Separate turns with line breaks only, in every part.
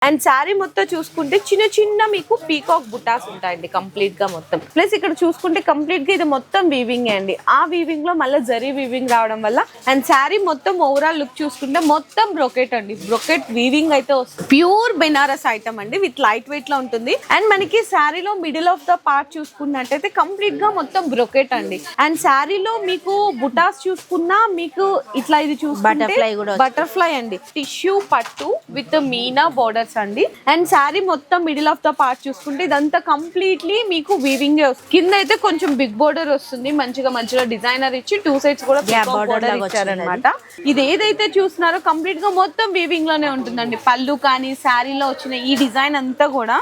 And sari మొత్తం చూసుకుంటే చిన్న చిన్న మీకు పీకాక్ బుటాస్ ఉంటాయండి కంప్లీట్ గా మొత్తం. ప్లస్ ఇక్కడ చూసుకుంటే కంప్లీట్ గా ఇది మొత్తం వీవింగ్ అండి. ఆ వీవింగ్ లో మళ్ళీ జరీ వీవింగ్ రావడం వల్ల అండ్ శారీ మొత్తం ఓవరాల్ లుక్ చూసుకుంటే మొత్తం బ్రొకెట్ అండి. బ్రొకెట్ వీవింగ్ అయితే వస్తుంది. ప్యూర్ బెనారస్ ఐటమ్ అండి విత్ లైట్ వెయిట్ లో ఉంటుంది. అండ్ మనకి శారీలో మిడిల్ ఆఫ్ ద పార్ట్ చూసుకున్నట్టయితే కంప్లీట్ గా మొత్తం బ్రొకెట్ అండి. అండ్ శారీలో మీకు బుటాస్ చూసుకున్నా మీకు ఇట్లా ఇది చూసుకుంటే బటర్ఫ్లై అండి. టిష్యూ పట్టు విత్ మీనా బోర్డర్స్ అండి. అండ్ శారీ మొత్తం మిడిల్ ఆఫ్ ద పార్ట్ చూసుకుంటే ఇదంతా కంప్లీట్లీ మీకు వీవింగ్ వస్తుంది. కింద అయితే కొంచెం బిగ్ బోర్డర్ వస్తుంది. మంచిగా మధ్యలో డిజైనర్ ఇచ్చి 2 sides కూడా బోర్డర్ ఇచ్చారనమాట. ఇది ఏదైతే చూస్తున్నారో కంప్లీట్ గా మొత్తం వీవింగ్ లోనే ఉంటుందండి. పళ్ళు కానీ శారీలో వచ్చిన ఈ డిజైన్ అంతా కూడా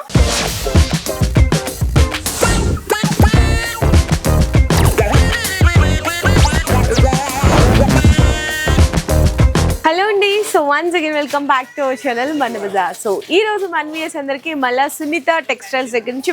హలో అండి. So once again welcome back to our channel మన బజార్. సో ఈ రోజు మన వ్యూయర్స్ అందరికి మళ్ళీ సునీత టెక్స్టైల్స్ దగ్గర నుంచి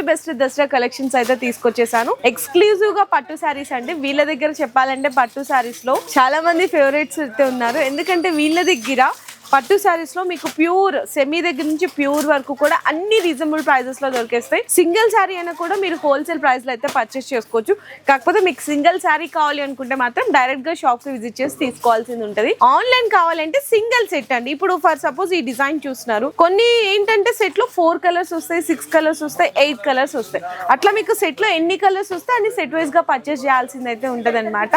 బెస్ట్ దసరా కలెక్షన్స్ అయితే తీసుకొచ్చేసాను. ఎక్స్క్లూజివ్ గా పట్టు శారీస్ అండి. వీళ్ళ దగ్గర చెప్పాలంటే పట్టు శారీస్ లో చాలా మంది ఫేవరెట్స్ అయితే ఉన్నారు. ఎందుకంటే వీళ్ళ దగ్గర పట్టు శారీస్ లో మీకు ప్యూర్ సెమీ దగ్గర నుంచి ప్యూర్ వరకు కూడా అన్ని రీజనబుల్ ప్రైజెస్ లో దొరికేస్తాయి. సింగిల్ శారీ అయినా కూడా మీరు హోల్సేల్ ప్రైస్ లో అయితే పర్చేస్ చేసుకోవచ్చు. కాకపోతే మీకు సింగిల్ శారీ కావాలి అనుకుంటే మాత్రం డైరెక్ట్ గా షాప్ కి విజిట్ చేసి తీసుకోవాల్సింది ఉంటుంది. ఆన్లైన్ కావాలంటే సింగిల్ సెట్ అండి. ఇప్పుడు ఫర్ సపోజ్ ఈ డిజైన్ చూస్తున్నారు, కొన్ని ఏంటంటే సెట్ లో 4 కలర్స్ వస్తాయి, 6 కలర్స్ వస్తాయి, 8 కలర్స్ వస్తాయి. అట్లా మీకు సెట్ లో ఎన్ని కలర్స్ వస్తాయి అన్ని సెట్ వైజ్ గా పర్చేస్ చేయాల్సింది అయితే ఉంటది అనమాట.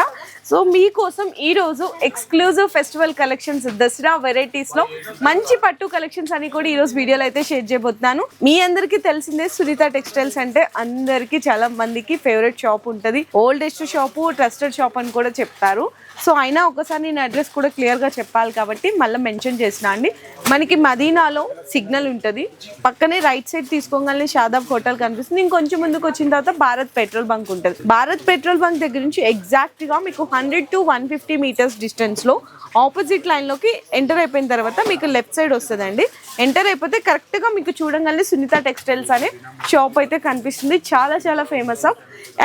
సో మీకోసం ఈ రోజు exclusive festival collections Dasara variety లో మంచి పట్టు కలెక్షన్స్ అని కూడా ఈ రోజు వీడియోలో అయితే షేర్ చేయబోతున్నాను. మీ అందరికి తెలిసిందే సునీత టెక్స్టైల్స్ అంటే అందరికి చాలా మందికి ఫేవరెట్ షాప్ ఉంటది. ఓల్డెస్ట్ షాప్, ట్రస్టెడ్ షాప్ అని కూడా చెప్తారు. సో అయినా ఒకసారి నేను అడ్రస్ కూడా క్లియర్ గా చెప్పాలి కాబట్టి మళ్ళీ మెన్షన్ చేసిన అండి. మనకి మదీనాలో సిగ్నల్ ఉంటుంది, పక్కనే రైట్ సైడ్ తీసుకోగానే షాదాబ్ హోటల్ కనిపిస్తుంది. ఇంకొంచెం ముందుకు వచ్చిన తర్వాత భారత్ పెట్రోల్ బంక్ ఉంటుంది. భారత్ పెట్రోల్ బంక్ దగ్గర నుంచి ఎగ్జాక్ట్ గా మీకు 100 to 150 మీటర్స్ డిస్టెన్స్ లో ఆపోజిట్ లైన్ లోకి ఎంటర్ అయిపోయిన తర్వాత మీకు లెఫ్ట్ సైడ్ వస్తుందండి. ఎంటర్ అయిపోతే కరెక్ట్ గా మీకు చూడగానే సునీత టెక్స్టైల్స్ అనే షాప్ అయితే కనిపిస్తుంది. చాలా ఫేమస్.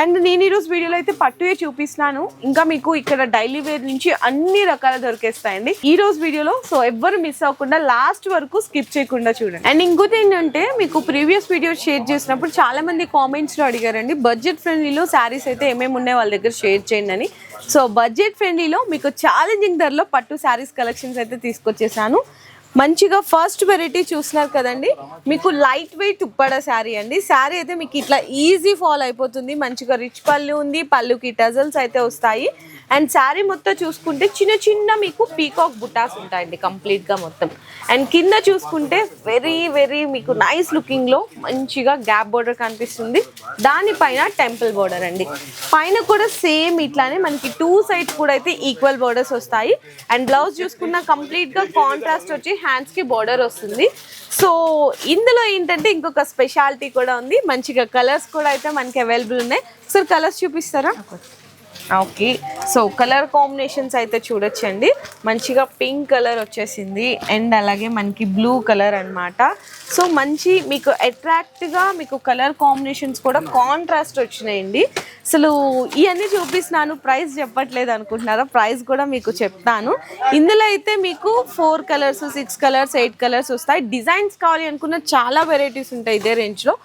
అండ్ నేను ఈరోజు వీడియోలో అయితే పట్టుయే చూపిస్తున్నాను. ఇంకా మీకు ఇక్కడ డైలీ వేర్ నుంచి అన్ని రకాల దొరికేస్తాయండి ఈ రోజు వీడియోలో. సో ఎవ్వరు మిస్ అవ్వకుండా లాస్ట్ వరకు స్కిప్ చేయకుండా చూడండి. అండ్ ఇంకోటి ఏంటంటే మీకు ప్రీవియస్ వీడియో షేర్ చేసినప్పుడు చాలా మంది కామెంట్స్ లో అడిగారండి బడ్జెట్ ఫ్రెండ్లీలో శారీస్ అయితే ఏమేమి ఉన్నాయి వాళ్ళ దగ్గర షేర్ చేయండి అని. సో బడ్జెట్ ఫ్రెండ్లీలో మీకు ఛాలెంజింగ్ ధరలో పట్టు శారీస్ కలెక్షన్స్ అయితే తీసుకొచ్చేసాను. మంచిగా ఫస్ట్ వెరైటీ చూస్తున్నారు కదండి, మీకు లైట్ వెయిట్ ఉప్పడ శారీ అండి. శారీ అయితే మీకు ఇట్లా ఈజీ ఫాల్ అయిపోతుంది. మంచిగా రిచ్ పళ్ళు ఉంది, పళ్ళుకి టజల్స్ అయితే వస్తాయి. అండ్ శారీ మొత్తం చూసుకుంటే చిన్న చిన్న మీకు పీకాక్ బుటాస్ ఉంటాయండి కంప్లీట్ గా మొత్తం. అండ్ కింద చూసుకుంటే వెరీ మీకు నైస్ లుకింగ్ లో మంచిగా గ్యాప్ బోర్డర్ కనిపిస్తుంది. దానిపైన టెంపుల్ బోర్డర్ అండి. పైన కూడా సేమ్ ఇట్లానే మనకి 2 sides కూడా అయితే ఈక్వల్ బోర్డర్స్ వస్తాయి. అండ్ బ్లౌజ్ చూసుకున్న కంప్లీట్ గా కాంట్రాస్ట్ వచ్చి హ్యాండ్స్ కి బోర్డర్ వస్తుంది. సో ఇందులో ఏంటంటే ఇంకొక స్పెషాలిటీ కూడా ఉంది. మంచిగా కలర్స్ కూడా అయితే మనకి అవైలబుల్ ఉన్నాయి. ఒకసారి కలర్స్ చూపిస్తారా? ఓకే, సో కలర్ కాంబినేషన్స్ అయితే చూడొచ్చండి. మంచిగా పింక్ కలర్ వచ్చేసింది అండ్ అలాగే మనకి బ్లూ కలర్ అన్నమాట. సో మంచి మీకు అట్రాక్ట్గా మీకు కలర్ కాంబినేషన్స్ కూడా కాంట్రాస్ట్ వచ్చినాయండి. అసలు ఇవన్నీ చూపిస్తున్నాను, ప్రైస్ చెప్పట్లేదు అనుకుంటున్నారా? ప్రైస్ కూడా మీకు చెప్తాను. ఇందులో అయితే మీకు 4 కలర్స్, 6 కలర్స్, 8 కలర్స్ వస్తాయి. డిజైన్స్ కావాలి అనుకున్న చాలా వెరైటీస్ ఉంటాయి ఇదే రేంజ్లో.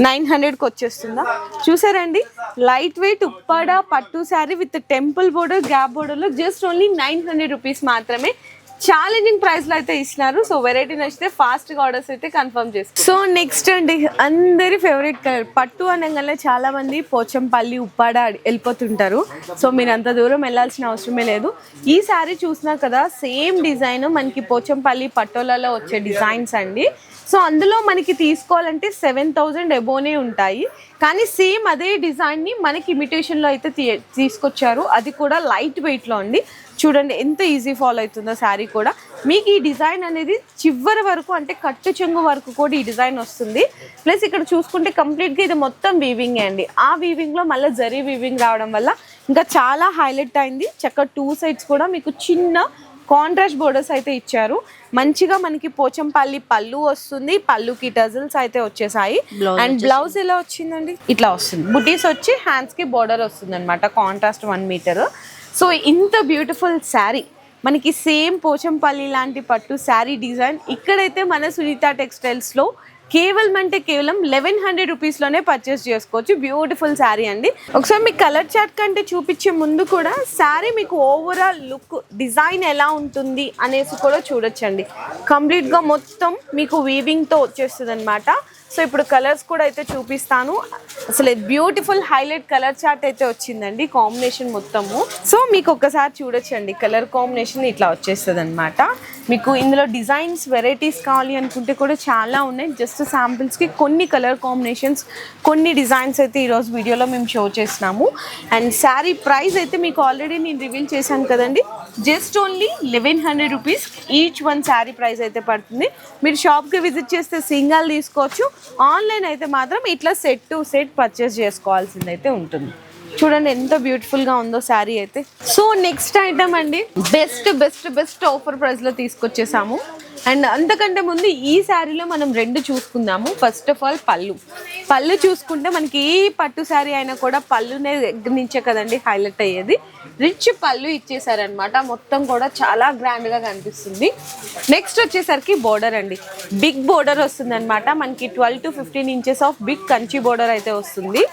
900కి వచ్చేస్తుందా? చూసారండి, లైట్ వెయిట్ ఉప్పాడ పట్టు sari with temple border, gap బోర్డర్లో జస్ట్ ఓన్లీ 900 రూపీస్ మాత్రమే. ఛాలెంజింగ్ ప్రైస్ లో అయితే ఇస్తున్నారు. సో వెరైటీ నచ్చితే ఫాస్ట్ గా ఆర్డర్స్ అయితే కన్ఫర్మ్ చేసుకోండి. సో నెక్స్ట్ అండి, అందరి ఫేవరెట్ కలర్ పట్టు అనగానే చాలా మంది పోచంపల్లి, ఉప్పాడ వెళ్ళిపోతుంటారు. సో మీరు అంత దూరం వెళ్ళాల్సిన అవసరమే లేదు. ఈ శారీ చూసినారు కదా, సేమ్ డిజైన్ మనకి పోచంపల్లి పట్టోలలో వచ్చే డిజైన్స్ అండి. సో అందులో మనకి తీసుకోవాలంటే 7000 అబోనే ఉంటాయి. కానీ సేమ్ అదే డిజైన్ని మనకి ఇమిటేషన్లో అయితే తీసుకొచ్చారు. అది కూడా లైట్ వెయిట్లో అండి. చూడండి ఎంత ఈజీ ఫాలో అవుతుందో శారీ కూడా. మీకు ఈ డిజైన్ అనేది చివరి వరకు అంటే కట్టు చెంగు వరకు కూడా ఈ డిజైన్ వస్తుంది. ప్లస్ ఇక్కడ చూసుకుంటే కంప్లీట్గా ఇది మొత్తం వీవింగ్ అండి. ఆ వీవింగ్లో మళ్ళీ జరీ వీవింగ్ రావడం వల్ల ఇంకా చాలా హైలైట్ అయింది. చక్కగా 2 sides కూడా మీకు చిన్న కాంట్రాస్ట్ బోర్డర్స్ అయితే ఇచ్చారు. మంచిగా మనకి పోచంపల్లి పళ్ళు వస్తుంది, పళ్ళుకి టజల్స్ అయితే వచ్చేసాయి. అండ్ బ్లౌజ్ ఎలా వచ్చిందండి, ఇట్లా వస్తుంది. బుటీస్ వచ్చి హ్యాండ్స్ కి బోర్డర్ వస్తుంది అనమాట, కాంట్రాస్ట్ 1 మీటర్. సో ఇంత బ్యూటిఫుల్ శారీ మనకి సేమ్ పోచంపల్లి లాంటి పట్టు శారీ డిజైన్ ఇక్కడైతే మన సునీత టెక్స్టైల్స్లో కేవలం అంటే కేవలం 1100 రూపీస్లోనే పర్చేస్ చేసుకోవచ్చు. బ్యూటిఫుల్ శారీ అండి. ఒకసారి మీకు కలర్ చార్ట్ కంటే చూపించే ముందు కూడా శారీ మీకు ఓవరాల్ లుక్ డిజైన్ ఎలా ఉంటుంది అనేసి కూడా చూడొచ్చండి. కంప్లీట్గా మొత్తం మీకు వీవింగ్తో వచ్చేస్తుంది అనమాట. సో ఇప్పుడు కలర్స్ కూడా అయితే చూపిస్తాను. అసలు బ్యూటిఫుల్ హైలైట్ కలర్ చార్ట్ అయితే వచ్చిందండి, కాంబినేషన్ మొత్తము. సో మీకు ఒక్కసారి చూడొచ్చండి, కలర్ కాంబినేషన్ ఇట్లా వచ్చేస్తుంది అనమాట. మీకు ఇందులో డిజైన్స్ వెరైటీస్ కావాలి అనుకుంటే కూడా చాలా ఉన్నాయి. జస్ట్ శాంపిల్స్కి కొన్ని కలర్ కాంబినేషన్స్, కొన్ని డిజైన్స్ అయితే ఈరోజు వీడియోలో మేము షో చేసినాము. అండ్ శారీ ప్రైస్ అయితే మీకు ఆల్రెడీ నేను రివీల్ చేశాను కదండి, just only 1100 rupees each one sari price అయితే పడుతుంది. మీరు షాప్కి విజిట్ చేస్తే సింగల్ తీసుకోవచ్చు, ఆన్లైన్ అయితే మాత్రం ఇట్లా సెట్ టు సెట్ పర్చేస్ చేసుకోవాల్సింది అయితే ఉంటుంది. చూడండి ఎంత బ్యూటిఫుల్గా ఉందో శారీ అయితే. సో నెక్స్ట్ ఐటమ్ అండి, బెస్ట్ బెస్ట్ బెస్ట్ ఆఫర్ ప్రైస్లో తీసుకొచ్చేసాము. అండ్ అంతకంటే ముందు ఈ శారీలో మనం రెండు చూసుకుందాము. ఫస్ట్ ఆఫ్ ఆల్ పళ్ళు చూసుకుంటే మనకి ఏ పట్టు శారీ అయినా కూడా పళ్ళునే దగ్గర నుంచే కదండి హైలైట్ అయ్యేది. రిచ్ పళ్ళు ఇచ్చేసారనమాట, మొత్తం కూడా చాలా గ్రాండ్గా కనిపిస్తుంది. నెక్స్ట్ వచ్చేసరికి బోర్డర్ అండి, బిగ్ బోర్డర్ వస్తుంది అనమాట. మనకి 12 to 15 inches of big Kanchi border అయితే వస్తుంది.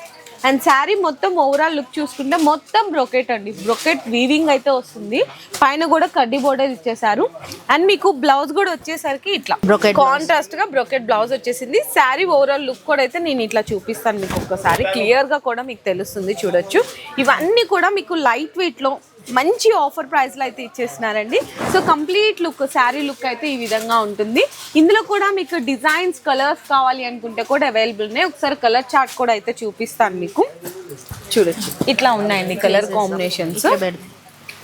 అండ్ శారీ మొత్తం ఓవరాల్ లుక్ చూసుకుంటే మొత్తం బ్రొకెట్ అండి, బ్రొకెట్ వీవింగ్ అయితే వస్తుంది. పైన కూడా కడ్డీ బోర్డర్ ఇచ్చేసారు. అండ్ మీకు బ్లౌజ్ కూడా వచ్చేసరికి ఇట్లా కాంట్రాస్ట్ గా బ్రొకెట్ బ్లౌజ్ వచ్చేసింది. శారీ ఓవరాల్ లుక్ కూడా అయితే నేను ఇట్లా చూపిస్తాను మీకు ఒక్కసారి, క్లియర్ గా కూడా మీకు తెలుస్తుంది. చూడొచ్చు, ఇవన్నీ కూడా మీకు లైట్ వెయిట్ లో మంచి ఆఫర్ ప్రైస్లో అయితే ఇచ్చేస్తున్నారండి. So complete look, sari look అయితే ఈ విధంగా ఉంటుంది. ఇందులో కూడా మీకు డిజైన్స్, కలర్స్ కావాలి అనుకుంటే కూడా అవైలబుల్ ఉన్నాయి. ఒకసారి కలర్ చార్ట్ కూడా అయితే చూపిస్తాను మీకు. చూడొచ్చు, ఇట్లా ఉన్నాయండి కలర్ కాంబినేషన్స్.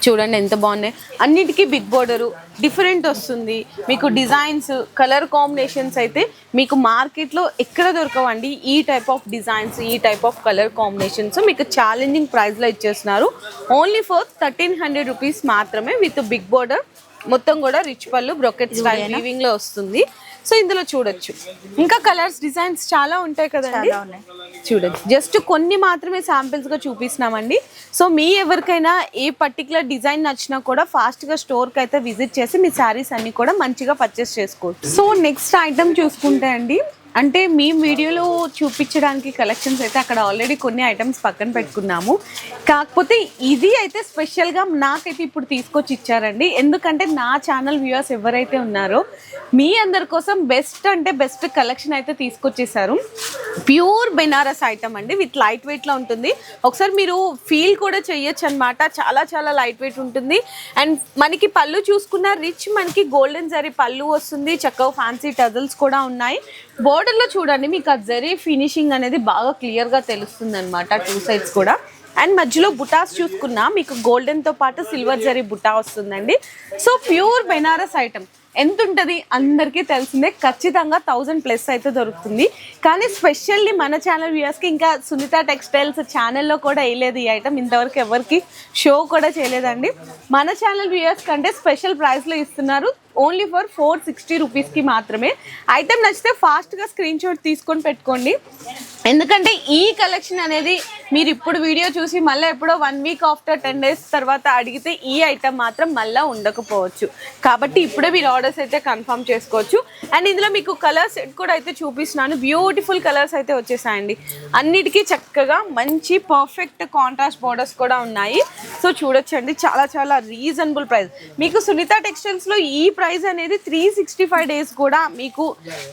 చూడండి ఎంత బాగున్నాయి. అన్నిటికీ బిగ్ బోర్డరు డిఫరెంట్ వస్తుంది. మీకు డిజైన్స్, కలర్ కాంబినేషన్స్ అయితే మీకు మార్కెట్లో ఎక్కడ దొరకవండి. ఈ టైప్ ఆఫ్ డిజైన్స్, ఈ టైప్ ఆఫ్ కలర్ కాంబినేషన్స్ మీకు ఛాలెంజింగ్ ప్రైస్లో ఇచ్చేస్తున్నారు. ఓన్లీ ఫర్ 1300 రూపీస్ మాత్రమే, విత్ బిగ్ బోర్డర్, మొత్తం కూడా రిచ్ పళ్ళు, బ్రొకెట్ స్టైల్ వీవింగ్ లో వస్తుంది. సో ఇందులో చూడొచ్చు ఇంకా కలర్స్, డిజైన్స్ చాలా ఉంటాయి కదండి. చూడొచ్చు, జస్ట్ కొన్ని మాత్రమే శాంపిల్స్ గా చూపిస్తున్నామండి. సో మీ ఎవరికైనా ఏ పర్టికులర్ డిజైన్ నచ్చినా కూడా ఫాస్ట్ గా స్టోర్ కి అయితే విజిట్ చేసి మీ శారీస్ అన్ని కూడా మంచిగా పర్చేస్ చేసుకోవచ్చు. సో నెక్స్ట్ ఐటమ్ చూసుకుంటే అండి, అంటే మేము వీడియోలో చూపించడానికి కలెక్షన్స్ అయితే అక్కడ ఆల్రెడీ కొన్ని ఐటమ్స్ పక్కన పెట్టుకున్నాము. కాకపోతే ఇది అయితే స్పెషల్గా నాకైతే ఇప్పుడు తీసుకొచ్చి ఇచ్చారండి. ఎందుకంటే నా ఛానల్ వ్యూవర్స్ ఎవరైతే ఉన్నారో మీ అందరి కోసం బెస్ట్ అంటే బెస్ట్ కలెక్షన్ అయితే తీసుకొచ్చేసారు. ప్యూర్ బెనారస్ ఐటమ్ అండి, విత్ లైట్ వెయిట్లో ఉంటుంది. ఒకసారి మీరు ఫీల్ కూడా చేయొచ్చు అనమాట, చాలా చాలా లైట్ వెయిట్ ఉంటుంది. అండ్ మనకి పళ్ళు చూసుకున్న రిచ్, మనకి గోల్డెన్ జరీ పళ్ళు వస్తుంది. చక్కగా ఫ్యాన్సీ టజల్స్ కూడా ఉన్నాయి. బోర్డర్లో చూడండి మీకు ఆ జరీ ఫినిషింగ్ అనేది బాగా క్లియర్గా తెలుస్తుంది అనమాట, టూ సైడ్స్ కూడా. అండ్ మధ్యలో బుటాస్ చూసుకున్నా మీకు గోల్డెన్తో పాటు సిల్వర్ జరీ బుటా వస్తుందండి. సో ప్యూర్ బెనారస్ ఐటమ్ ఎంత ఉంటుంది అందరికీ తెలిసిందే, ఖచ్చితంగా 1000+ అయితే దొరుకుతుంది. కానీ స్పెషల్లీ మన ఛానల్ వ్యూయర్స్కి ఇంకా సునీత టెక్స్టైల్స్ ఛానల్లో కూడా వేయలేదు ఈ ఐటమ్, ఇంతవరకు ఎవరికి షో కూడా చేయలేదండి. మన ఛానల్ వ్యూయర్స్ కంటే స్పెషల్ ప్రైస్లో ఇస్తున్నారు. ఓన్లీ ఫర్ 460 రూపీస్కి మాత్రమే. ఐటమ్ నచ్చితే ఫాస్ట్గా స్క్రీన్ షాట్ తీసుకొని పెట్టుకోండి. ఎందుకంటే ఈ కలెక్షన్ అనేది మీరు ఇప్పుడు వీడియో చూసి మళ్ళీ ఎప్పుడో 1 వీక్ ఆఫ్టర్ 10 డేస్ తర్వాత అడిగితే ఈ ఐటమ్ మాత్రం మళ్ళీ ఉండకపోవచ్చు. కాబట్టి ఇప్పుడే మీరు ఆర్డర్స్ అయితే కన్ఫర్మ్ చేసుకోవచ్చు. అండ్ ఇందులో మీకు కలర్ సెట్ కూడా అయితే చూపిస్తున్నాను. బ్యూటిఫుల్ కలర్స్ అయితే వచ్చేసాయండి. అన్నిటికీ చక్కగా మంచి పర్ఫెక్ట్ కాంట్రాస్ట్ బోర్డర్స్ కూడా ఉన్నాయి. సో చూడొచ్చండి, చాలా చాలా రీజనబుల్ ప్రైస్. మీకు సునీత టెక్స్టైల్స్లో ఈ ప్రైస్ అనేది 365 డేస్ కూడా మీకు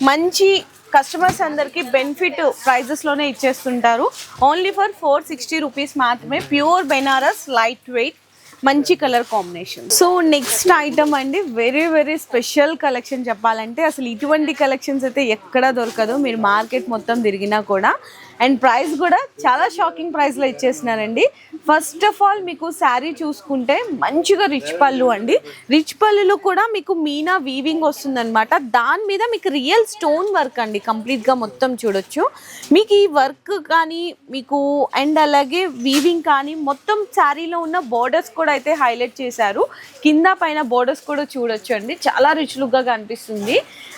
మంచి కస్టమర్స్ అందరికీ బెనిఫిట్ ప్రైజెస్లోనే ఇచ్చేస్తుంటారు. ఓన్లీ ఫర్ 460 రూపీస్ మాత్రమే. ప్యూర్ బెనారస్, లైట్ వెయిట్, మంచి colour combination. So next item అండి, వెరీ వెరీ స్పెషల్ కలెక్షన్ చెప్పాలంటే. అసలు ఇటువంటి కలెక్షన్స్ అయితే ఎక్కడా దొరకదు, మీరు మార్కెట్ మొత్తం తిరిగినా కూడా. అండ్ ప్రైస్ కూడా చాలా షాకింగ్ ప్రైస్లో ఇచ్చేసినారండి. ఫస్ట్ ఆఫ్ ఆల్ మీకు శారీ చూసుకుంటే మంచిగా రిచ్ పళ్ళు అండి. రిచ్ పళ్ళులో కూడా మీకు మీనా వీవింగ్ వస్తుందన్నమాట. దాని మీద మీకు రియల్ స్టోన్ వర్క్ అండి, కంప్లీట్గా మొత్తం చూడొచ్చు. మీకు ఈ వర్క్ కానీ మీకు అండ్ అలాగే వీవింగ్ కానీ మొత్తం శారీలో ఉన్న బోర్డర్స్ కూడా కూడా అయితే హైలైట్ చేశారు. కింద పైన బోర్డర్స్ కూడా చూడొచ్చు అండి, చాలా రిచ్ లుక్ గా కనిపిస్తుంది.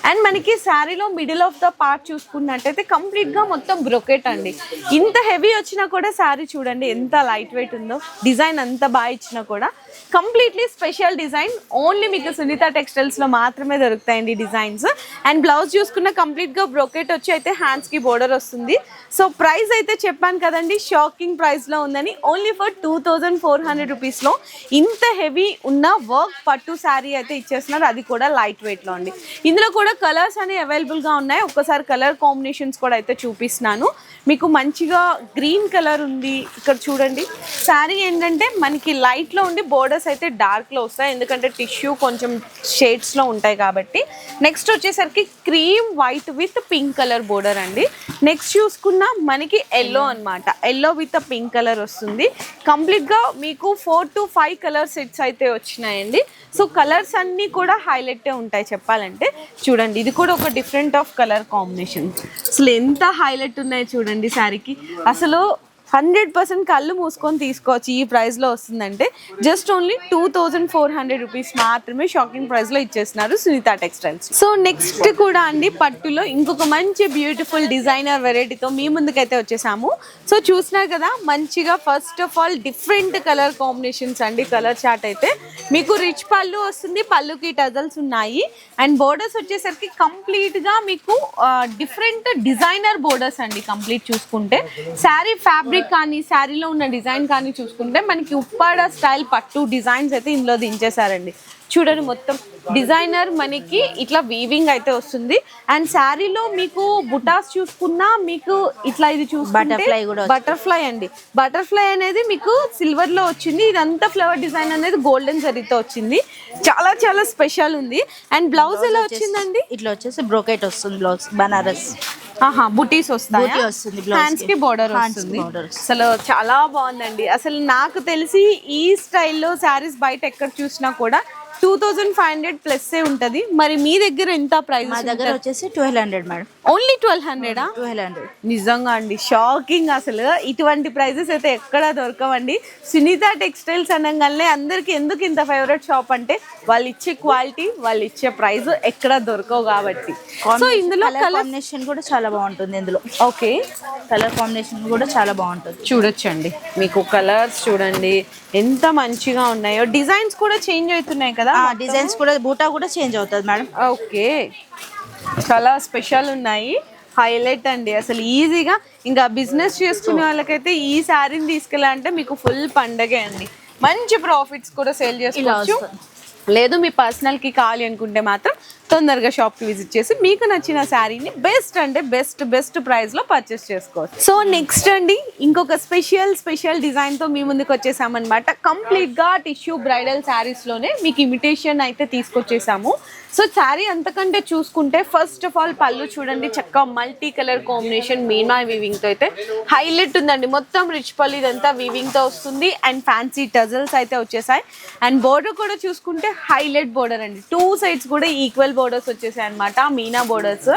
అండ్ మనకి శారీలో మిడిల్ ఆఫ్ ద పార్ట్ చూసుకున్నట్టయితే కంప్లీట్ గా మొత్తం బ్రొకెట్ అండి. ఇంత హెవీ వచ్చినా కూడా శారీ చూడండి ఎంత లైట్ వెయిట్ ఉందో, డిజైన్ అంత బాగా ఇచ్చినా కూడా కంప్లీట్లీ స్పెషల్ డిజైన్. ఓన్లీ మీకు సునీత టెక్స్టైల్స్ లో మాత్రమే దొరుకుతాయండి డిజైన్స్. అండ్ బ్లౌజ్ చూసుకున్న కంప్లీట్ గా బ్రొకెట్ వచ్చి అయితే హ్యాండ్స్ కి బోర్డర్ వస్తుంది. సో ప్రైస్ అయితే చెప్పాను కదండి, షాకింగ్ ప్రైస్ లో ఉందని. ఓన్లీ ఫర్ 2400 రూపీస్ లో ఇంత హెవీ ఉన్న వర్క్ పట్టు శారీ అయితే ఇచ్చేస్తున్నారు, అది కూడా లైట్ వెయిట్ లో అండి. ఇందులో కూడా కలర్స్ అనేవి అవైలబుల్ గా ఉన్నాయి. ఒక్కసారి కలర్ కాంబినేషన్స్ కూడా అయితే చూపిస్తున్నాను మీకు. మంచిగా గ్రీన్ కలర్ ఉంది ఇక్కడ చూడండి. శారీ ఏంటంటే మనకి లైట్ లో ఉండి బోర్డర్స్ అయితే డార్క్ లో వస్తాయి, ఎందుకంటే టిష్యూ కొంచెం షేడ్స్ లో ఉంటాయి కాబట్టి. నెక్స్ట్ వచ్చేసరికి cream white with pink colour border అండి. నెక్స్ట్ చూసుకున్న మనకి ఎల్లో అన్నమాట, ఎల్లో విత్ పింక్ కలర్ వస్తుంది. కంప్లీట్ గా మీకు 4 to 5 కలర్ సెట్స్ అయితే వచ్చినాయండి. సో కలర్స్ అన్నీ కూడా హైలైట్ ఉంటాయి చెప్పాలంటే. చూడండి ఇది కూడా ఒక డిఫరెంట్ ఆఫ్ కలర్ కాంబినేషన్, అసలు ఎంత హైలైట్ ఉన్నాయి చూడండి శారీకి. అసలు 100% కళ్ళు మూసుకొని తీసుకోవచ్చు. ఈ ప్రైస్లో వస్తుందంటే జస్ట్ ఓన్లీ 2400 రూపీస్ మాత్రమే షాకింగ్ ప్రైస్లో ఇచ్చేస్తున్నారు సునీత టెక్స్టైల్స్. సో నెక్స్ట్ కూడా అండి పట్టులో ఇంకొక మంచి బ్యూటిఫుల్ డిజైనర్ వెరైటీతో మీ ముందుకైతే వచ్చేసాము. సో చూసినారు కదా మంచిగా, first of all different colour combinations అండి. కలర్ చార్ట్ అయితే మీకు రిచ్ పళ్ళు వస్తుంది, పళ్ళుకి టజల్స్ ఉన్నాయి. అండ్ బోర్డర్స్ వచ్చేసరికి కంప్లీట్గా మీకు డిఫరెంట్ డిజైనర్ బోర్డర్స్ అండి. కంప్లీట్ చూసుకుంటే శారీ ఫ్యాబ్రిక్ కానీ శారీలో ఉన్న డిజైన్ కానీ చూసుకుంటే మనకి ఉప్పాడ స్టైల్ పట్టు డిజైన్స్ అయితే ఇందులో దించేశారండి. చూడండి మొత్తం డిజైనర్ మనకి ఇట్లా వీవింగ్ అయితే వస్తుంది. అండ్ శారీలో మీకు బుటాస్ చూసుకున్నా మీకు ఇట్లా ఇది చూసుకుంటే బటర్ఫ్లై అండి. బటర్ఫ్లై అనేది మీకు సిల్వర్ లో వచ్చింది, ఇదంతా ఫ్లవర్ డిజైన్ అనేది గోల్డెన్ జరీతో వచ్చింది. చాలా చాలా స్పెషల్ ఉంది. అండ్ బ్లౌజ్ ఎలా వచ్చిందండి,
ఇట్లా వచ్చేసి బ్రోకెట్ వస్తుంది, బ్లౌజ్ బనారస్
బుటీస్ వస్తాయి, హ్యాండ్స్ కి బోర్డర్ వస్తుంది. అసలు చాలా బాగుందండి. అసలు నాకు తెలిసి ఈ స్టైల్లో శారీస్ బయట ఎక్కడ చూసినా కూడా 2500 ప్లస్ ఉంటది. మరి మీ దగ్గర ఎంత ప్రైస్?
మా దగ్గర వచ్చేసి 1200 మేడం.
ఓన్లీ 1200?
1200
నిజంగా అండి షాకింగ్. అసలు ఇటువంటి ప్రైజెస్ అయితే ఎక్కడ దొరకవండి. సునీత టెక్స్టైల్స్ అనగానే అందరికి ఎందుకు ఇంత ఫేవరెట్ షాప్ అంటే వాళ్ళు ఇచ్చే క్వాలిటీ, వాళ్ళు ఇచ్చే ప్రైస్ ఎక్కడ దొరకవు కాబట్టి. సో ఇందులో కలర్
కాంబినేషన్ కూడా చాలా బాగుంటుంది. ఇందులో
ఓకే
కలర్ కాంబినేషన్ కూడా చాలా బాగుంటుంది.
చూడొచ్చండి మీకు కలర్స్ చూడండి ఎంత మంచిగా ఉన్నాయో. డిజైన్స్ కూడా చేంజ్ అవుతున్నాయి కదా,
డిజైన్స్ కూడా బూటా కూడా చేంజ్ అవుతుంది మేడం.
ఓకే చాలా స్పెషల్ ఉన్నాయి, హైలైట్ అండి. అసలు ఈజీగా ఇంకా బిజినెస్ చేసుకునే వాళ్ళకైతే ఈ శారీని తీసుకెళ్ళాలంటే మీకు ఫుల్ పండగే అండి. మంచి ప్రాఫిట్స్ కూడా సేల్ చేసుకోవచ్చు. లేదు మీ పర్సనల్కి కావాలి అనుకుంటే మాత్రం తొందరగా షాప్కి విజిట్ చేసి మీకు నచ్చిన శారీని బెస్ట్ అంటే బెస్ట్ ప్రైస్లో పర్చేస్ చేసుకోవచ్చు. సో నెక్స్ట్ అండి ఇంకొక స్పెషల్ డిజైన్తో మీ ముందుకు వచ్చేసామన్నమాట. కంప్లీట్గా టిష్యూ బ్రైడల్ శారీస్లోనే మీకు ఇమిటేషన్ అయితే తీసుకొచ్చేసాము. సో శారీ అంతకంటే చూసుకుంటే ఫస్ట్ ఆఫ్ ఆల్ పళ్ళు చూడండి, చక్కగా మల్టీ కలర్ కాంబినేషన్ మీనా వీవింగ్తో అయితే హైలైట్ ఉందండి. మొత్తం రిచ్ పళ్ళు ఇదంతా వీవింగ్తో వస్తుంది. అండ్ ఫ్యాన్సీ టజల్స్ అయితే వచ్చేసాయి. అండ్ బోర్డర్ కూడా చూసుకుంటే హైలైట్ బోర్డర్ అండి, 2 సైడ్స్ కూడా ఈక్వల్ బోర్డర్స్ వచ్చేసాయి అనమాట, మీనా బోర్డర్స్.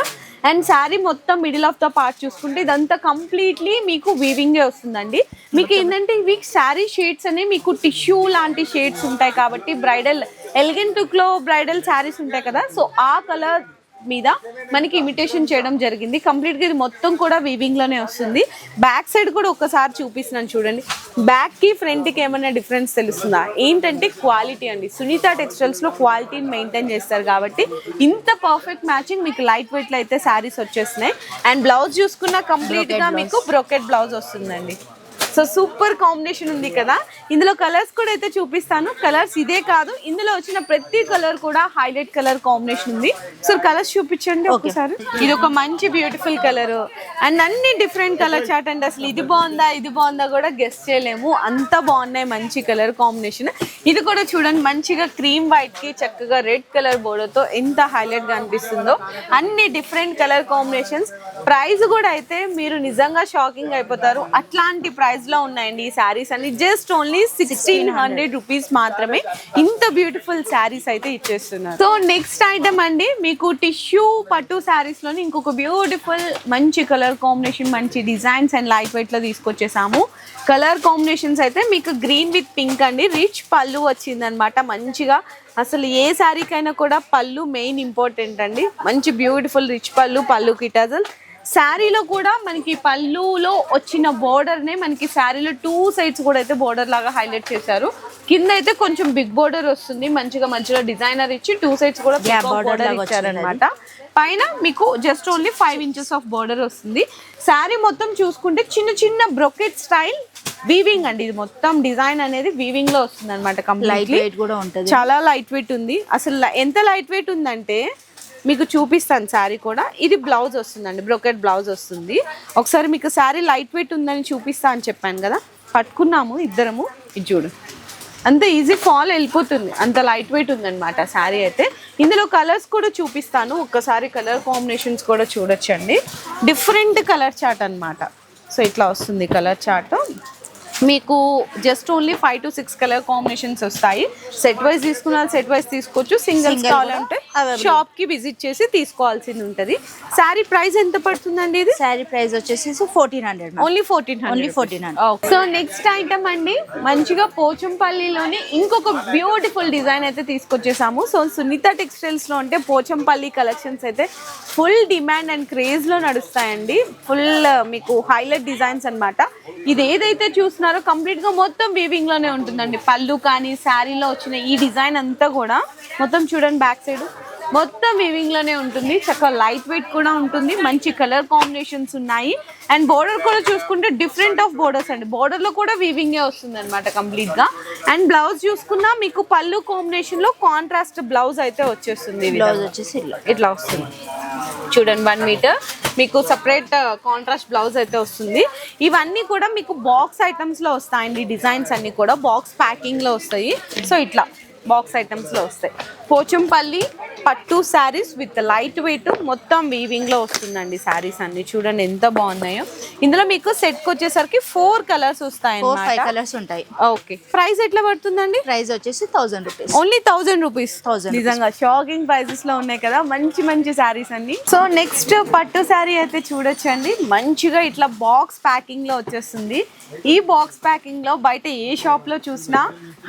అండ్ శారీ మొత్తం మిడిల్ ఆఫ్ ద పార్ట్ చూసుకుంటే ఇదంతా కంప్లీట్లీ మీకు వీవింగే వస్తుందండి. మీకు ఏంటంటే ఇవి శారీ షేడ్స్ అనేవి మీకు టిష్యూ లాంటి షేడ్స్ ఉంటాయి కాబట్టి బ్రైడల్ ఎలిగెంట్ లుక్ లో బ్రైడల్ శారీస్ ఉంటాయి కదా, సో ఆ కలర్ మీద మనకి ఇమిటేషన్ చేయడం జరిగింది. కంప్లీట్ గా ఇది మొత్తం కూడా వీవింగ్ లోనే వస్తుంది. బ్యాక్ సైడ్ కూడా ఒకసారి చూపిస్తున్నాను చూడండి. బ్యాక్ కి ఫ్రంట్ కి ఏమైనా డిఫరెన్స్ తెలుస్తుందా? ఏంటంటే క్వాలిటీ అండి. సునీత టెక్స్టైల్స్ లో క్వాలిటీని మెయింటైన్ చేస్తారు కాబట్టి ఇంత పర్ఫెక్ట్ మ్యాచింగ్ మీకు లైట్ వెయిట్ లో అయితే శారీస్ వచ్చేస్తున్నాయి. అండ్ బ్లౌజ్ చూసుకున్నా కంప్లీట్ గా మీకు బ్రోకెట్ బ్లౌజ్ వస్తుందండి. సో సూపర్ కాంబినేషన్ ఉంది కదా. ఇందులో కలర్స్ కూడా అయితే చూపిస్తాను. కలర్స్ ఇదే కాదు, ఇందులో వచ్చిన ప్రతి కలర్ కూడా హైలైట్ కలర్ కాంబినేషన్ ఉంది. సో కలర్స్ చూపించండి ఒకసారి. ఇది ఒక మంచి బ్యూటిఫుల్ కలర్ అండ్ అన్ని డిఫరెంట్ కలర్ చార్ట్ అండి. అసలు ఇది బాగుందా కూడా గెస్ చేయలేము, అంత బాగున్నాయి మంచి కలర్ కాంబినేషన్. ఇది కూడా చూడండి మంచిగా క్రీమ్ వైట్ కి చక్కగా రెడ్ కలర్ బోర్డర్ తో ఎంత హైలైట్ గా అనిపిస్తుందో. అన్ని డిఫరెంట్ కలర్ కాంబినేషన్స్. ప్రైస్ కూడా అయితే మీరు నిజంగా షాకింగ్ అయిపోతారు. అట్లాంటి ప్రైస్ ప్రైస్ లో ఉన్నాయండి ఈ శారీస్ అన్ని. జస్ట్ ఓన్లీ 1600 రూపీస్ మాత్రమే ఇంత బ్యూటిఫుల్ శారీస్ అయితే ఇచ్చేస్తున్నారు. సో నెక్స్ట్ ఐటమ్ అండి, మీకు టిష్యూ పట్టు శారీస్ లోని ఇంకొక బ్యూటిఫుల్ మంచి కలర్ కాంబినేషన్, మంచి డిజైన్స్ అండ్ లైట్ వెయిట్ లో తీసుకొచ్చేసాము. కలర్ కాంబినేషన్స్ అయితే మీకు గ్రీన్ విత్ పింక్ అండి. రిచ్ పళ్ళు వచ్చిందనమాట మంచిగా. అసలు ఏ శారీకైనా కూడా పళ్ళు మెయిన్ ఇంపార్టెంట్ అండి. మంచి బ్యూటిఫుల్ రిచ్ పళ్ళుకి టజల్. శారీలో కూడా మనకి పళ్ళులో వచ్చిన బోర్డర్నే మనకి శారీలో 2 సైడ్స్ కూడా అయితే బోర్డర్ లాగా హైలైట్ చేశారు. కింద అయితే కొంచెం బిగ్ బోర్డర్ వస్తుంది, మంచిగా మధ్యలో డిజైనర్ ఇచ్చి 2 సైడ్స్ కూడా బోర్డర్ ఇచ్చారనమాట. పైన మీకు just only 5 inches of border వస్తుంది. శారీ మొత్తం చూసుకుంటే చిన్న చిన్న బ్రొకెట్ స్టైల్ వీవింగ్ అండి. ఇది మొత్తం డిజైన్ అనేది వీవింగ్ లో వస్తుంది అనమాట. కంప్లీట్లీ
కూడా ఉంటుంది,
చాలా లైట్ వెయిట్ ఉంది. అసలు ఎంత లైట్ వెయిట్ ఉందంటే మీకు చూపిస్తాను. శారీ కూడా ఇది బ్లౌజ్ వస్తుందండి, బ్రొకెట్ బ్లౌజ్ వస్తుంది. ఒకసారి మీకు శారీ లైట్ వెయిట్ ఉందని చూపిస్తా అని చెప్పాను కదా, పట్టుకున్నాము ఇద్దరము. ఇది చూడు, అంత ఈజీ ఫాల్ వెళ్ళిపోతుంది, అంత లైట్ వెయిట్ ఉందన్నమాట శారీ అయితే. ఇందులో కలర్స్ కూడా చూపిస్తాను, ఒక్కసారి కలర్ కాంబినేషన్స్ కూడా చూడొచ్చండి. డిఫరెంట్ కలర్ చార్ట్ అన్నమాట. సో ఇట్లా వస్తుంది కలర్ చార్ట్. మీకు just only 5 to 6 colour combinations వస్తాయి. సెట్ వైజ్ తీసుకున్నా సెట్ వైజ్ తీసుకోవచ్చు, సింగిల్స్ కావాలంటే షాప్ కి విజిట్ చేసి తీసుకోవాల్సింది ఉంటుంది. శారీ ప్రైస్ ఎంత పడుతుందండి? ఇది
శారీ ప్రైస్ వచ్చేసి 1400,
ఓన్లీ 1400. సో నెక్స్ట్ ఐటమ్ అండి, మంచిగా పోచంపల్లిలోని ఇంకొక బ్యూటిఫుల్ డిజైన్ అయితే తీసుకొచ్చేసాము. సో సునీత టెక్స్టైల్స్ లో అంటే పోచంపల్లి కలెక్షన్స్ అయితే ఫుల్ డిమాండ్ అండ్ క్రేజ్ లో నడుస్తాయండి. ఫుల్ మీకు హైలైట్ డిజైన్స్ అన్నమాట. ఇది ఏదైతే చూస్తున్నారో కంప్లీట్ గా మొత్తం వీవింగ్ లోనే ఉంటుందండి. పళ్ళు కానీ శారీలో వచ్చిన ఈ డిజైన్ అంతా కూడా మొత్తం చూడండి, బ్యాక్ సైడ్ మొత్తం వీవింగ్ లోనే ఉంటుంది. చక్కగా లైట్ వెయిట్ కూడా ఉంటుంది, మంచి కలర్ కాంబినేషన్స్ ఉన్నాయి. అండ్ బోర్డర్ కూడా చూసుకుంటే డిఫరెంట్ ఆఫ్ బోర్డర్స్ అండి. బోర్డర్ లో కూడా వీవింగే వస్తుంది అనమాట కంప్లీట్ గా. అండ్ బ్లౌజ్ చూసుకున్నా మీకు పళ్ళు కాంబినేషన్ లో కాంట్రాస్ట్ బ్లౌజ్ అయితే వచ్చేస్తుంది.
బ్లౌజ్ వచ్చేసి
ఇట్లా వస్తుంది చూడండి, 1 మీటర్ మీకు సపరేట్ కాంట్రాస్ట్ బ్లౌజ్ అయితే వస్తుంది. ఇవన్నీ కూడా మీకు బాక్స్ ఐటమ్స్ లో వస్తాయండి. డిజైన్స్ అన్ని కూడా బాక్స్ ప్యాకింగ్ లో వస్తాయి. సో ఇట్లా బాక్స్ ఐటమ్స్ లో వస్తాయి. పోచంపల్లి పట్టు శారీస్ విత్ లైట్ వెయిట్ మొత్తం వీవింగ్ లో వస్తుందండి. శారీస్ అన్ని చూడండి ఎంత బాగున్నాయో. ఇందులో మీకు సెట్ కి వచ్చేసరికి 4 కలర్స్ వస్తాయి,
5 కలర్స్ ఉంటాయి.
ఓకే, ప్రైస్ ఎట్లా పడుతుందండి?
ప్రైస్ వచ్చేసి 1000 రూపీస్,
ఓన్లీ 1000 రూపీస్. నిజంగా షాకింగ్ ప్రైజెస్ లో ఉన్నాయి కదా, మంచి మంచి శారీస్ అన్ని. సో నెక్స్ట్ పట్టు శారీ అయితే చూడొచ్చండి, మంచిగా ఇట్లా బాక్స్ ప్యాకింగ్ లో వచ్చేస్తుంది. ఈ బాక్స్ ప్యాకింగ్ లో బయట ఏ షాప్ లో చూసినా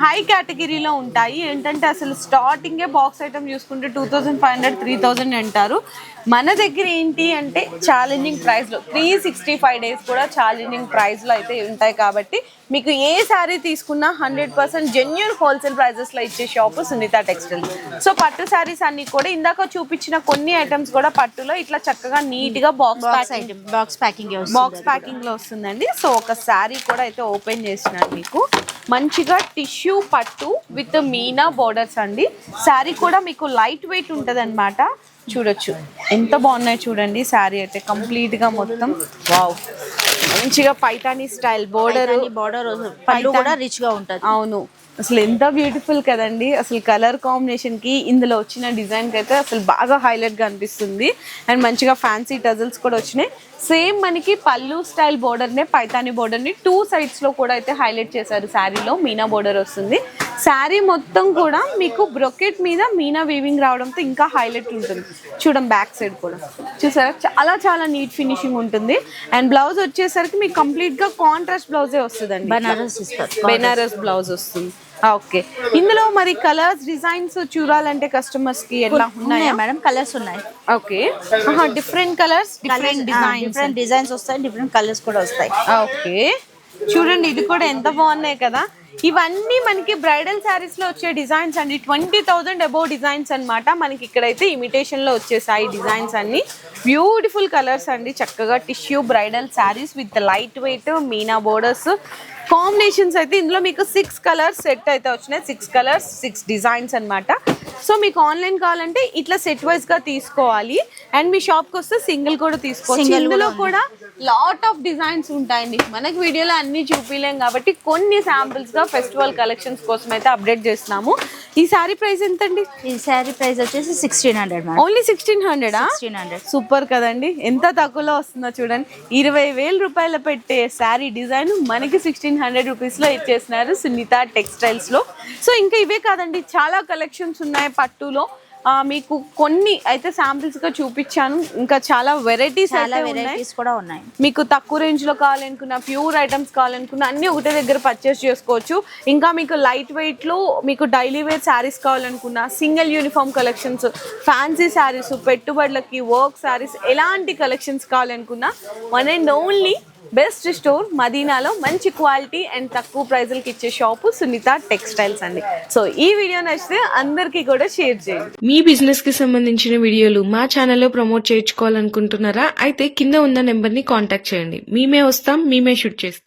హై కేటగిరీలో ఉంటాయి. ఏంటంటే అసలు స్టార్టింగే బాక్స్ ఐటమ్ చూసుకుంటే 2500, 3000 అంటారు. మన దగ్గర ఏంటి అంటే ఛాలెంజింగ్ ప్రైస్ లో 365 డేస్ కూడా ఛాలెంజింగ్ ప్రైస్ లో అయితే ఉంటాయి. కాబట్టి మీకు ఏ శారీ తీసుకున్నా 100% జెన్యూన్ హోల్సేల్ ప్రైజెస్ లో ఇచ్చే షాప్ సునీత టెక్స్టైల్. సో పట్టు శారీస్ అన్ని కూడా ఇందాక చూపించిన కొన్ని ఐటమ్స్ కూడా పట్టులో ఇట్లా చక్కగా నీట్ గా బాక్స్ ప్యాకింగ్ లో వస్తుందండి. సో ఒక శారీ కూడా అయితే ఓపెన్ చేసినాను మీకు. మంచిగా టిష్యూ పట్టు విత్ మీనా బోర్డర్స్ అండి. శారీ కూడా మీకు లైట్ వెయిట్ ఉంటుంది అనమాట. చూడొచ్చు ఎంత బాగున్నాయి చూడండి. శారీ అయితే కంప్లీట్ గా మొత్తం వావ్, మంచిగా పైతానీ స్టైల్ బోర్డర్
పళ్ళు కూడా రిచ్ గా ఉంటుంది.
అవును, అసలు ఎంత బ్యూటిఫుల్ కదండి. అసలు కలర్ కాంబినేషన్ కి ఇందులో వచ్చిన డిజైన్ కి అయితే అసలు బాగా హైలైట్ గా అనిపిస్తుంది. అండ్ మంచిగా ఫ్యాన్సీ టజల్స్ కూడా వచ్చినాయి. సేమ్ మనకి పళ్ళు స్టైల్ బోర్డర్ నే పైతానీ బోర్డర్ ని 2 సైడ్స్ లో కూడా అయితే హైలైట్ చేశారు. శారీలో మీనా బోర్డర్ వస్తుంది. శారీ మొత్తం కూడా మీకు బ్రొకెట్ మీద మీనా వీవింగ్ రావడంతో ఇంకా హైలైట్ ఉంటుంది. చూడండి బ్యాక్ సైడ్ కూడా చూసారా, చాలా చాలా నీట్ ఫినిషింగ్ ఉంటుంది. అండ్ బ్లౌజ్ వచ్చేసరికి మీకు కంప్లీట్ గా కాంట్రాస్ట్ బ్లౌజే వస్తుందండి. బెనారస్ బ్లౌజ్ వస్తుంది. ఓకే, ఇందులో మరి కలర్స్ డిజైన్స్ చూడాలంటే కస్టమర్స్ కి ఎట్లా ఉన్నాయా
మేడం? కలర్స్ ఉన్నాయి.
Okay, different colours,
different designs వస్తాయి, డిఫరెంట్ కలర్స్ కూడా వస్తాయి.
ఓకే, చూడండి ఇది కూడా ఎంత బాగున్నాయి కదా. ఇవన్నీ మనకి బ్రైడల్ శారీస్ లో వచ్చే డిజైన్స్ అండి. 20,000 అబౌవ్ డిజైన్స్ అన్నమాట. మనకి ఇక్కడైతే ఇమిటేషన్ లో వచ్చేసాయి డిజైన్స్ అన్ని. బ్యూటిఫుల్ కలర్స్ అండి. చక్కగా tissue bridal saris with light weight Meena borders. Combinations అయితే ఇందులో మీకు 6 కలర్స్ సెట్ అయితే వచ్చినాయి. 6 కలర్స్ 6 డిజైన్స్ అన్నమాట. సో మీకు ఆన్లైన్ కావాలంటే ఇట్లా సెట్ వైజ్ గా తీసుకోవాలి. అండ్ మీ షాప్ కి వస్తే సింగిల్ కూడా తీసుకోవచ్చు.
Single
ఇందులో
కూడా
కూడా లాట్ ఆఫ్ డిజైన్స్ ఉంటాయండి. మనకి వీడియోలో అన్ని చూపిలేం కాబట్టి కొన్ని శాంపిల్స్ గా ఫెస్టివల్ కలెక్షన్స్ కోసం అయితే అప్డేట్ చేస్తున్నాము. ఈ సారీ ప్రైస్ ఎంత అండి?
ఈ శారీ ప్రైస్ వచ్చేసి 1600 మేడం.
ఓన్లీ 1600.
1600.
సూపర్ కదండి, ఎంత తక్కువలో వస్తుందో చూడండి. 20,000 రూపాయలు పెట్టే శారీ డిజైన్ మనకి 1600 రూపీస్ లో ఇచ్చేస్తున్నారు సునీత టెక్స్టైల్స్ లో. సో ఇంకా ఇవే కాదండి, చాలా కలెక్షన్స్ ఉన్నాయి పట్టులో. మీకు కొన్ని అయితే శాంపిల్స్ గా చూపించాను, ఇంకా చాలా వెరైటీస్
చాలా
అయితే ఉన్నాయి.
వెరైటీస్ కూడా ఉన్నాయి.
మీకు తక్కువ రేంజ్ లో కావాలనుకున్న, ప్యూర్ ఐటమ్స్ కావాలనుకున్న అన్ని ఒకటే దగ్గర పర్చేస్ చేసుకోవచ్చు. ఇంకా మీకు లైట్ వెయిట్ లో మీకు డైలీ వేర్ శారీస్ కావాలనుకున్న, single uniform collections, fancy saris, పెట్టుబడులకి వర్క్ శారీస్, ఎలాంటి కలెక్షన్స్ కావాలనుకున్నా one and only best store మదీనాలో మంచి క్వాలిటీ అండ్ తక్కువ ప్రైజులకి ఇచ్చే షాపు సునీత టెక్స్టైల్స్ అండి. సో ఈ వీడియో నచ్చితే అందరికీ కూడా షేర్ చేయండి.
మీ బిజినెస్ కి సంబంధించిన వీడియోలు మా ఛానల్లో ప్రమోట్ చేయించుకోవాలనుకుంటున్నారా? అయితే కింద ఉన్న నెంబర్ ని కాంటాక్ట్ చేయండి. మేమే వస్తాం, మేమే షూట్ చేస్తాం.